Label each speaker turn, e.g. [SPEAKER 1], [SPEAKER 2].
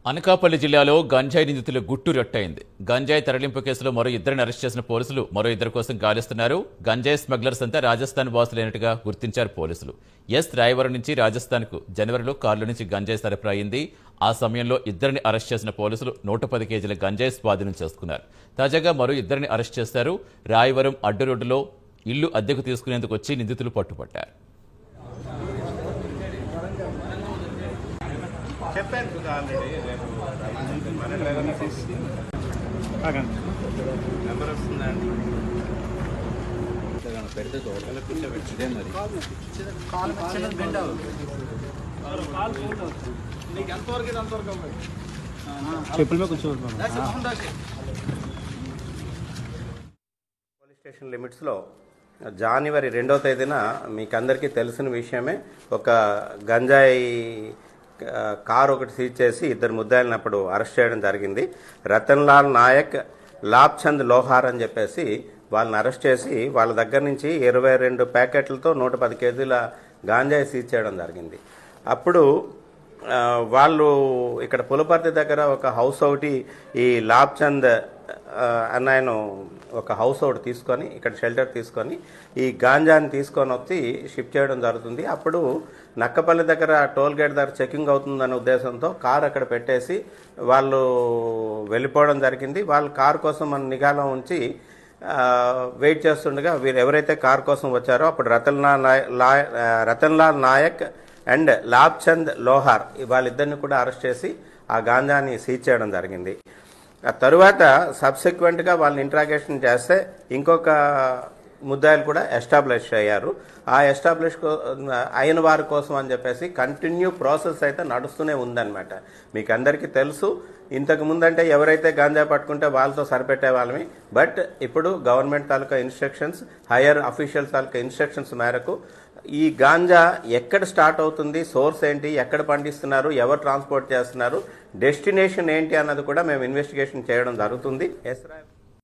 [SPEAKER 1] అనకాపల్లి జిల్లాలో గంజాయి నిందితులు గుట్టు రట్టయింది. గంజాయి తరలింపు కేసులో మరో ఇద్దరిని అరెస్ట్ చేసిన పోలీసులు మరో ఇద్దరి కోసం గాలిస్తున్నారు. గంజాయి స్మగ్లర్స్ అంతా రాజస్థాన్ వాసులైనట్టుగా గుర్తించారు పోలీసులు. రాయవరం నుంచి రాజస్థాన్కు జనవరిలో కారులో నుంచి గంజాయి సరఫరా అయింది. ఆ సమయంలో ఇద్దరిని అరెస్ట్ చేసిన పోలీసులు 110 కేజీల గంజాయి స్వాధీనం చేసుకున్నారు. తాజాగా మరో ఇద్దరిని అరెస్ట్ చేశారు. రాయవరం అడ్డు రోడ్డులో ఇల్లు అద్దెకు తీసుకునేందుకు వచ్చి నిందితులు పట్టుబట్టారు.
[SPEAKER 2] చెప్పాను ఆల్రెడీ నెంబర్ వస్తుందండి పెడితే కూర్చోబెట్టిదే మరి నీకు ఎంతవరకు ఇది అంతవరకు చెప్పుల మీద పోలీస్ స్టేషన్ లిమిట్స్లో జనవరి 2వ తేదీన మీకు అందరికీ తెలిసిన విషయమే ఒక గంజాయి కారు ఒకటి సీజ్ చేసి ఇద్దరు ముద్దాయిలను అప్పుడు అరెస్ట్ చేయడం జరిగింది. రతన్లాల్ నాయక్, లాబ్చంద్ లోహార్ అని చెప్పేసి వాళ్ళని అరెస్ట్ చేసి వాళ్ళ దగ్గర నుంచి 22 ప్యాకెట్లతో 110 కేజీల గాంజాయి సీజ్ చేయడం జరిగింది. అప్పుడు వాళ్ళు ఇక్కడ పులపర్తి దగ్గర ఒక హౌస్ ఒకటి ఈ లాబ్చంద్ అన్నాయను ఒక హౌస్ ఒకటి తీసుకొని ఇక్కడ షెల్టర్ తీసుకొని ఈ గాంజాని తీసుకొని వచ్చి షిఫ్ట్ చేయడం జరుగుతుంది. అప్పుడు నక్కపల్లి దగ్గర టోల్ గేట్ దగ్గర చెకింగ్ అవుతుందనే ఉద్దేశంతో కారు అక్కడ పెట్టేసి వాళ్ళు వెళ్ళిపోవడం జరిగింది. వాళ్ళు కారు కోసం మన నిఘాలో ఉంచి వెయిట్ చేస్తుండగా వీరు ఎవరైతే కారు కోసం వచ్చారో అప్పుడు రతన్లాల్ నాయక్ అండ్ లాబ్చంద్ లోహార్ వాళ్ళిద్దరిని కూడా అరెస్ట్ చేసి ఆ గాంజాని సీజ్ చేయడం జరిగింది. ఆ తరువాత సబ్సిక్వెంట్గా వాళ్ళని ఇంట్రాగేషన్ చేస్తే ఇంకొక ముద్దాయిలు కూడా ఎస్టాబ్లిష్ అయ్యారు. ఆ ఎస్టాబ్లిష్ అయిన వారి కోసం అని చెప్పేసి కంటిన్యూ ప్రాసెస్ అయితే నడుస్తూనే ఉందన్నమాట. మీకు అందరికీ తెలుసు, ఇంతకు ముందంటే ఎవరైతే గాంజా పట్టుకుంటే వాళ్ళతో సరిపెట్టే వాళ్ళమి. బట్ ఇప్పుడు గవర్నమెంట్ తాలూకా ఇన్స్ట్రక్షన్స్, హైయర్ అఫీషియల్స్ తాలూకా ఇన్స్ట్రక్షన్స్ మేరకు ఈ గాంజా ఎక్కడ స్టార్ట్ అవుతుంది, సోర్స్ ఏంటి, ఎక్కడ పండిస్తున్నారు, ఎవరు ట్రాన్స్పోర్ట్ చేస్తున్నారు, డెస్టినేషన్ ఏంటి అన్నది కూడా మేము ఇన్వెస్టిగేషన్ చేయడం జరుగుతుంది.